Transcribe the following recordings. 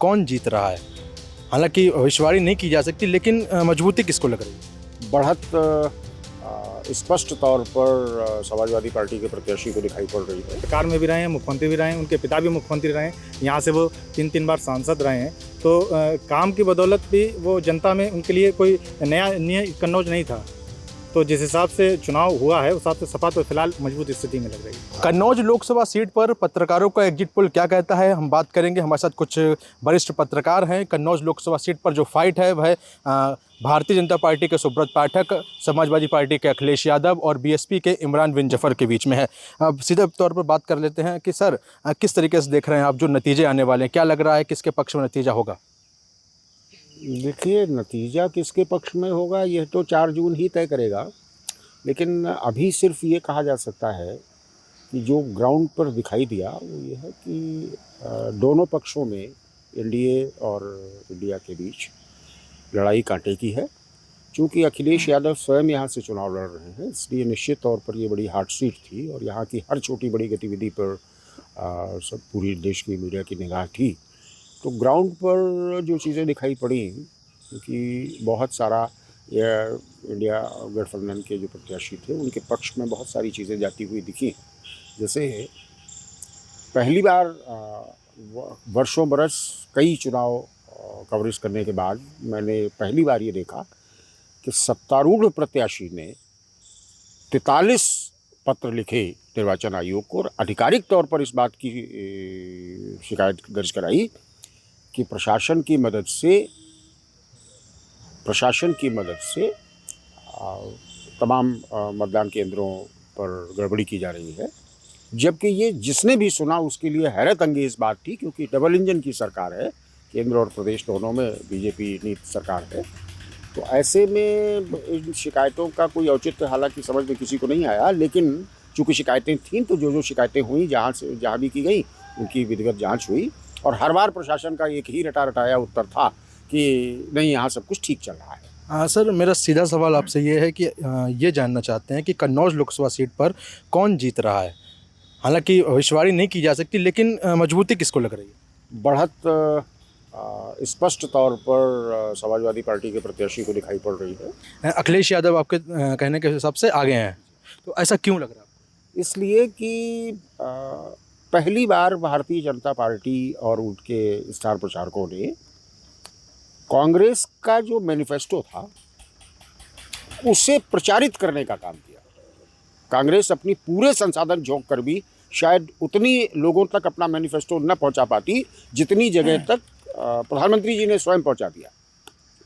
कौन जीत रहा है? हालांकि भविष्यवाणी नहीं की जा सकती, लेकिन मजबूती किसको लग रही है? बढ़त स्पष्ट तौर पर समाजवादी पार्टी के प्रत्याशी को दिखाई पड़ रही है। सरकार में भी रहे हैं, मुख्यमंत्री भी रहे हैं, उनके पिता भी मुख्यमंत्री रहे हैं, यहाँ से वो 3 बार सांसद रहे हैं। तो काम की बदौलत भी वो जनता में उनके लिए कोई नया कन्नौज नहीं था। तो जिस हिसाब से चुनाव हुआ है उस हिसाब से सपा तो फिलहाल मजबूत स्थिति में लग रही है। कन्नौज लोकसभा सीट पर पत्रकारों का एग्जिट पोल क्या कहता है, हम बात करेंगे। हमारे साथ कुछ वरिष्ठ पत्रकार हैं। कन्नौज लोकसभा सीट पर जो फाइट है वह भारतीय जनता पार्टी के सुब्रत पाठक, समाजवादी पार्टी के अखिलेश यादव और बीएसपी के इमरान बिन जफर के बीच में है। अब सीधे तौर पर बात कर लेते हैं कि सर, किस तरीके से देख रहे हैं आप जो नतीजे आने वाले हैं? क्या लग रहा है किसके पक्ष में नतीजा होगा? देखिए, नतीजा किसके पक्ष में होगा यह तो 4 जून ही तय करेगा। लेकिन अभी सिर्फ ये कहा जा सकता है कि जो ग्राउंड पर दिखाई दिया वो ये है कि दोनों पक्षों में एनडीए और इंडिया के बीच लड़ाई कांटे की है। चूँकि अखिलेश यादव स्वयं यहाँ से चुनाव लड़ रहे हैं, इसलिए निश्चित तौर पर ये बड़ी हॉट सीट थी और यहाँ की हर छोटी बड़ी गतिविधि पर सब पूरी देश की मीडिया की निगाह थी। तो ग्राउंड पर जो चीज़ें दिखाई पड़ी, क्योंकि बहुत सारा यह इंडिया गठबंधन के जो प्रत्याशी थे उनके पक्ष में बहुत सारी चीज़ें जाती हुई दिखी। जैसे पहली बार वर्षों बरस कई चुनाव कवरेज करने के बाद मैंने पहली बार ये देखा कि सत्तारूढ़ प्रत्याशी ने 43 पत्र लिखे निर्वाचन आयोग को और आधिकारिक तौर पर इस बात की शिकायत दर्ज कराई कि प्रशासन की मदद से तमाम मतदान केंद्रों पर गड़बड़ी की जा रही है। जबकि ये जिसने भी सुना उसके लिए हैरत अंगेज बात थी, क्योंकि डबल इंजन की सरकार है, केंद्र और प्रदेश दोनों में बीजेपी नीति सरकार है। तो ऐसे में इन शिकायतों का कोई औचित्य हालांकि समझ में किसी को नहीं आया, लेकिन चूँकि शिकायतें थीं तो जो शिकायतें हुई जहाँ भी की गई उनकी विधिवत जाँच हुई और हर बार प्रशासन का एक ही रटाया उत्तर था कि नहीं, यहाँ सब कुछ ठीक चल रहा है। सर, मेरा सीधा सवाल आपसे ये है कि ये जानना चाहते हैं कि कन्नौज लोकसभा सीट पर कौन जीत रहा है? हालांकि भविष्यवाणी नहीं की जा सकती, लेकिन मजबूती किसको लग रही है? बढ़त स्पष्ट तौर पर समाजवादी पार्टी के प्रत्याशी को दिखाई पड़ रही है। अखिलेश यादव आपके कहने के हिसाब से आगे हैं, तो ऐसा क्यों लग रहा है? इसलिए कि पहली बार भारतीय जनता पार्टी और उनके स्टार प्रचारकों ने कांग्रेस का जो मैनिफेस्टो था उसे प्रचारित करने का काम किया। कांग्रेस अपनी पूरे संसाधन झोंक कर भी शायद उतनी लोगों तक अपना मैनिफेस्टो न पहुंचा पाती जितनी जगह तक प्रधानमंत्री जी ने स्वयं पहुंचा दिया।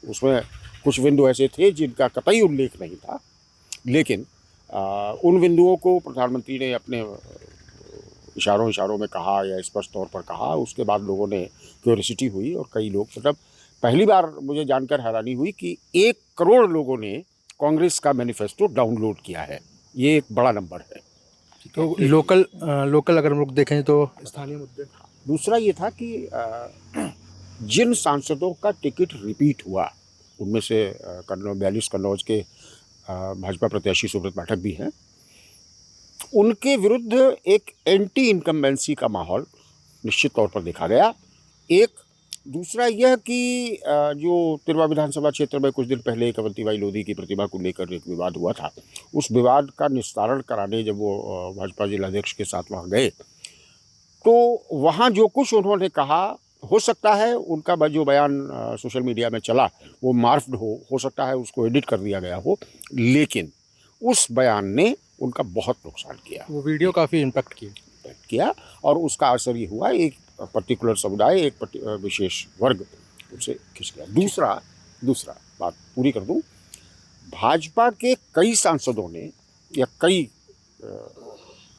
उसमें कुछ बिंदु ऐसे थे जिनका कतई उल्लेख नहीं था, लेकिन उन बिंदुओं को प्रधानमंत्री ने अपने इशारों में कहा या स्पष्ट तौर पर कहा। उसके बाद लोगों ने क्यूरियोसिटी हुई और कई लोग, मतलब पहली बार मुझे जानकर हैरानी हुई कि 1 करोड़ लोगों ने कांग्रेस का मैनिफेस्टो डाउनलोड किया है। ये एक बड़ा नंबर है। तो लोकल अगर हम लोग देखें तो स्थानीय मुद्दे। दूसरा ये था कि जिन सांसदों का टिकट रिपीट हुआ उनमें से 42 कन्नौज के भाजपा प्रत्याशी सुब्रत पाठक भी हैं, उनके विरुद्ध एक एंटी इनकम्बेंसी का माहौल निश्चित तौर पर देखा गया। एक दूसरा यह कि जो तिरवा विधानसभा क्षेत्र में कुछ दिन पहले एक अवंतीबाई लोधी की प्रतिमा को लेकर एक विवाद हुआ था, उस विवाद का निस्तारण कराने जब वो भाजपा जिलाध्यक्ष के साथ वहाँ गए तो वहाँ जो कुछ उन्होंने कहा, हो सकता है उनका जो बयान सोशल मीडिया में चला वो मार्फ्ड हो सकता है उसको एडिट कर दिया गया हो, लेकिन उस बयान ने उनका बहुत नुकसान किया। वो वीडियो काफ़ी इम्पैक्ट किया और उसका असर ये हुआ, एक पर्टिकुलर समुदाय, एक विशेष वर्ग उसे खिंच गया। दूसरा बात पूरी कर दूं, भाजपा के कई सांसदों ने या कई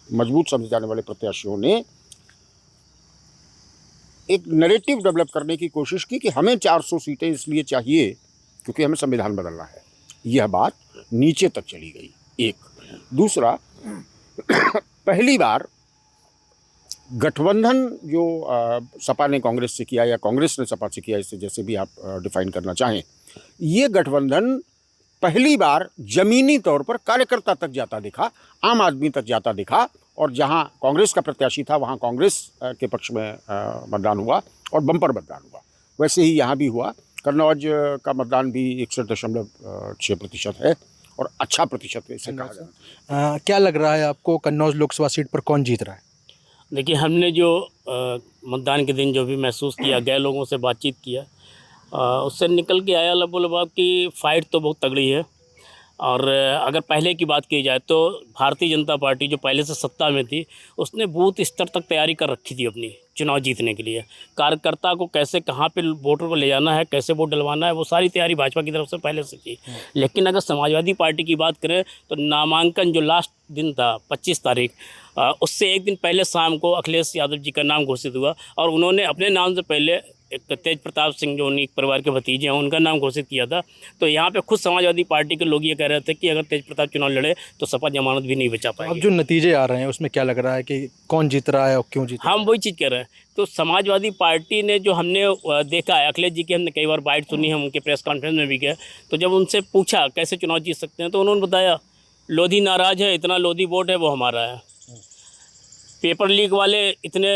मजबूत समझे जाने वाले प्रत्याशियों ने एक नैरेटिव डेवलप करने की कोशिश की कि हमें 400 सीटें इसलिए चाहिए क्योंकि हमें संविधान बदलना है। यह बात नीचे तक चली गई। एक दूसरा, पहली बार गठबंधन जो सपा ने कांग्रेस से किया या कांग्रेस ने सपा से किया, इससे जैसे भी आप डिफाइन करना चाहें, ये गठबंधन पहली बार जमीनी तौर पर कार्यकर्ता तक जाता दिखा, आम आदमी तक जाता दिखा और जहां कांग्रेस का प्रत्याशी था वहां कांग्रेस के पक्ष में मतदान हुआ और बम्पर मतदान हुआ। वैसे ही यहाँ भी हुआ। कन्नौज का मतदान भी 61.6% है और अच्छा प्रतिशत है इसे कहा जाता है। क्या लग रहा है आपको कन्नौज लोकसभा सीट पर कौन जीत रहा है? देखिए, हमने जो मतदान के दिन जो भी महसूस किया, गए लोगों से बातचीत किया, उससे निकल के आया लबोलबाब की फ़ाइट तो बहुत तगड़ी है। और अगर पहले की बात की जाए तो भारतीय जनता पार्टी जो पहले से सत्ता में थी, उसने बूथ स्तर तक तैयारी कर रखी थी अपनी चुनाव जीतने के लिए। कार्यकर्ता को कैसे कहाँ पे वोटर को ले जाना है, कैसे वोट डलवाना है, वो सारी तैयारी भाजपा की तरफ से पहले से थी। लेकिन अगर समाजवादी पार्टी की बात करें तो नामांकन जो लास्ट दिन था 25 तारीख, उससे एक दिन पहले शाम को अखिलेश यादव जी का नाम घोषित हुआ और उन्होंने अपने नाम से पहले एक तेज प्रताप सिंह जो उन्हीं परिवार के भतीजे हैं उनका नाम घोषित किया था। तो यहाँ पे खुद समाजवादी पार्टी के लोग ये कह रहे थे कि अगर तेज प्रताप चुनाव लड़े तो सपा जमानत भी नहीं बचा अब पाएगी। जो नतीजे आ रहे हैं उसमें क्या लग रहा है कि कौन जीत रहा है और क्यों जीत रहा हम वही चीज़ कह रहे हैं। तो समाजवादी पार्टी ने जो हमने देखा है, अखिलेश जी की हमने कई बार बाइट सुनी है, उनके प्रेस कॉन्फ्रेंस में भी गए, तो जब उनसे पूछा कैसे चुनाव जीत सकते हैं तो उन्होंने बताया लोधी नाराज़ है, इतना लोधी वोट है वो हमारा है। पेपर लीक वाले इतने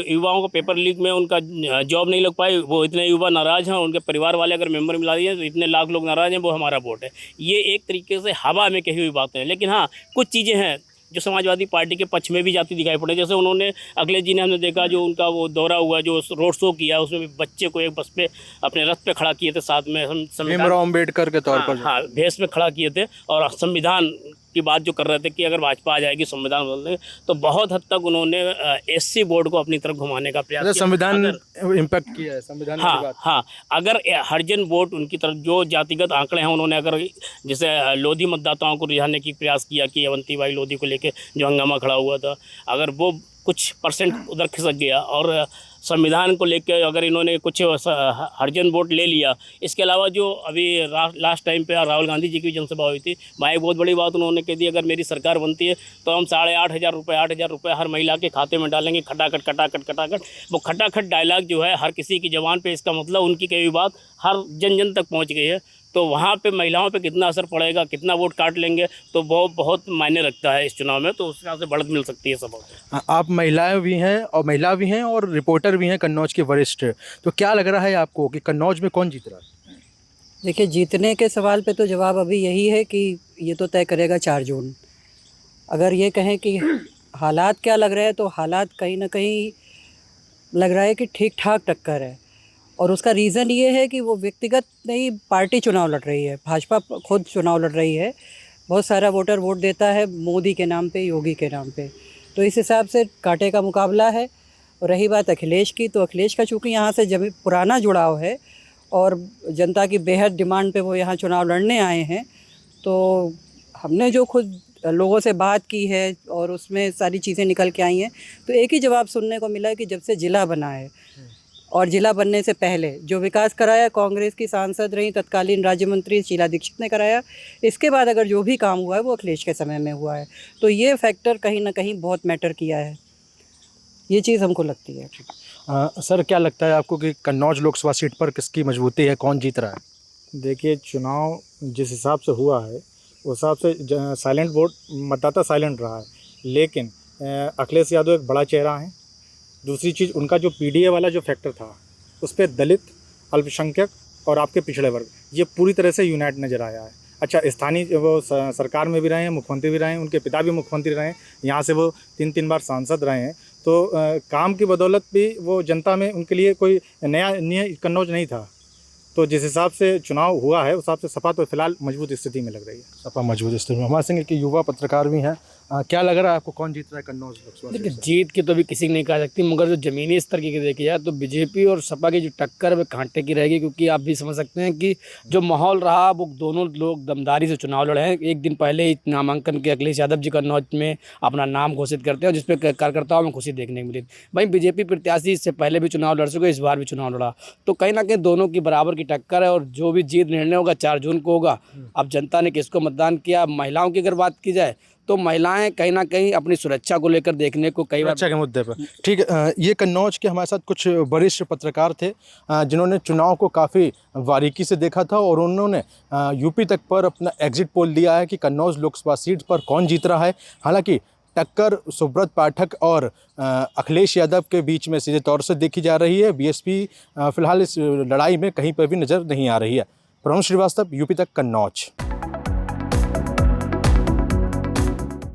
युवाओं को पेपर लीक में उनका जॉब नहीं लग पाई, वो इतने युवा नाराज़ हैं, उनके परिवार वाले अगर मेंबर मिला दिए तो इतने लाख लोग नाराज़ हैं, वो हमारा वोट है। ये एक तरीके से हवा में कही हुई बातें हैं। लेकिन हाँ, कुछ चीज़ें हैं जो समाजवादी पार्टी के पक्ष में भी जाती दिखाई पड़े। जैसे उन्होंने अखिलेश जी ने हमने देखा जो उनका वो दौरा हुआ, जो रोड शो किया, उसमें भी बच्चे को एक बस पे अपने रथ पे खड़ा किए थे, साथ में भीमराव अम्बेडकर के तौर पर? हाँ, भेष में खड़ा किए थे और संविधान की बात जो कर रहे थे कि अगर भाजपा आ जाएगी संविधान बदल देंगे, तो बहुत हद तक उन्होंने एससी बोर्ड को अपनी तरफ घुमाने का प्रयास किया। संविधान इम्पैक्ट किया है संविधान की बात। हाँ, अगर हरिजन वोट उनकी तरफ जो जातिगत आंकड़े हैं उन्होंने अगर जैसे लोधी मतदाताओं को रिझाने की प्रयास किया कि अवंतीबाई लोधी को लेके जो हंगामा खड़ा हुआ था, अगर वो कुछ परसेंट उधर खिसक गया और संविधान को लेकर अगर इन्होंने कुछ हरिजन वोट ले लिया। इसके अलावा जो अभी लास्ट टाइम पे राहुल गांधी जी की जनसभा हुई थी, वहाँ एक बहुत बड़ी बात उन्होंने कह दी, अगर मेरी सरकार बनती है तो हम 8,500 रुपये हर महिला के खाते में डालेंगे, खटाखट। वो खटाखट डायलॉग जो है हर किसी की ज़बान पे, इसका मतलब उनकी कही हुई बात हर जन जन तक पहुँच गई है। तो वहाँ पे महिलाओं पे कितना असर पड़ेगा, कितना वोट काट लेंगे, तो वो बहुत मायने रखता है इस चुनाव में। तो उस हिसाब से बढ़त मिल सकती है सब। आप महिलाएं भी हैं और महिला भी हैं और रिपोर्टर भी हैं कन्नौज के वरिष्ठ, तो क्या लग रहा है आपको कि कन्नौज में कौन जीत रहा है? देखिए, जीतने के सवाल पे तो जवाब अभी यही है कि ये तो तय करेगा 4 जून। अगर ये कहें कि हालात क्या लग रहे हैं, तो हालात कहीं ना कहीं लग रहा है कि ठीक ठाक टक्कर है। और उसका रीज़न ये है कि वो व्यक्तिगत नहीं, पार्टी चुनाव लड़ रही है, भाजपा खुद चुनाव लड़ रही है। बहुत सारा वोटर वोट देता है मोदी के नाम पे, योगी के नाम पे, तो इस हिसाब से कांटे का मुकाबला है। और रही बात अखिलेश की, तो अखिलेश का चूँकि यहाँ से जब पुराना जुड़ाव है और जनता की बेहद डिमांड पे वो यहाँ चुनाव लड़ने आए हैं, तो हमने जो खुद लोगों से बात की है और उसमें सारी चीज़ें निकल के आई हैं, तो एक ही जवाब सुनने को मिला है कि जब से ज़िला बना है और ज़िला बनने से पहले जो विकास कराया, कांग्रेस की सांसद रही तत्कालीन राज्य मंत्री शीला दीक्षित ने कराया। इसके बाद अगर जो भी काम हुआ है वो अखिलेश के समय में हुआ है, तो ये फैक्टर कहीं ना कहीं बहुत मैटर किया है, ये चीज़ हमको लगती है। सर, क्या लगता है आपको कि कन्नौज लोकसभा सीट पर किसकी मजबूती है, कौन जीत रहा है? देखिए, चुनाव जिस हिसाब से हुआ है उस हिसाब से साइलेंट वोट, मतदाता साइलेंट रहा है। लेकिन अखिलेश यादव एक बड़ा चेहरा है। दूसरी चीज़, उनका जो पीडीए वाला जो फैक्टर था उस पर दलित, अल्पसंख्यक और आपके पिछड़े वर्ग, ये पूरी तरह से यूनाइट नज़र आया है। अच्छा, स्थानीय वो सरकार में भी रहे हैं, मुख्यमंत्री भी रहे हैं, उनके पिता भी मुख्यमंत्री रहे हैं, यहाँ से वो 3 बार सांसद रहे हैं। तो काम की बदौलत भी वो जनता में उनके लिए कोई नया कन्नौज नहीं था। तो जिस हिसाब से चुनाव हुआ है उस हिसाब से सपा तो फिलहाल मजबूत स्थिति में लग रही है। सपा मजबूत स्थिति में। हमारे संग के युवा पत्रकार भी हैं, क्या लग रहा है आपको, कौन जीत रहा है कन्नौज लोकसभा? देखिए, जीत की तो अभी किसी को नहीं कह सकती, मगर जो ज़मीनी स्तर की देखी जाए तो बीजेपी और सपा की जो टक्कर है वो कांटे की रहेगी। क्योंकि आप भी समझ सकते हैं कि जो माहौल रहा, वो दोनों लोग दमदारी से चुनाव लड़े हैं। एक दिन पहले ही नामांकन के अखिलेश यादव जी कन्नौज में अपना नाम घोषित करते हैं, जिसपे कार्यकर्ताओं में खुशी देखने को मिली। वहीं बीजेपी प्रत्याशी इससे पहले भी चुनाव लड़ चुके, इस बार भी चुनाव लड़ा, तो कहीं ना कहीं दोनों की बराबर की टक्कर है। और जो भी जीत निर्णय होगा 4 जून को होगा। अब जनता ने किसको मतदान किया, महिलाओं की अगर बात की जाए तो महिलाएं कहीं ना कहीं अपनी सुरक्षा को लेकर देखने को कई बार सुरक्षा के मुद्दे पर, ठीक है। ये कन्नौज के हमारे साथ कुछ वरिष्ठ पत्रकार थे जिन्होंने चुनाव को काफ़ी बारीकी से देखा था और उन्होंने यूपी तक पर अपना एग्जिट पोल दिया है कि कन्नौज लोकसभा सीट पर कौन जीत रहा है। हालांकि टक्कर सुब्रत पाठक और अखिलेश यादव के बीच में सीधे तौर से देखी जा रही है। बीएसपी फिलहाल इस लड़ाई में कहीं पर भी नज़र नहीं आ रही है। प्रमोद श्रीवास्तव, यूपी तक, कन्नौज।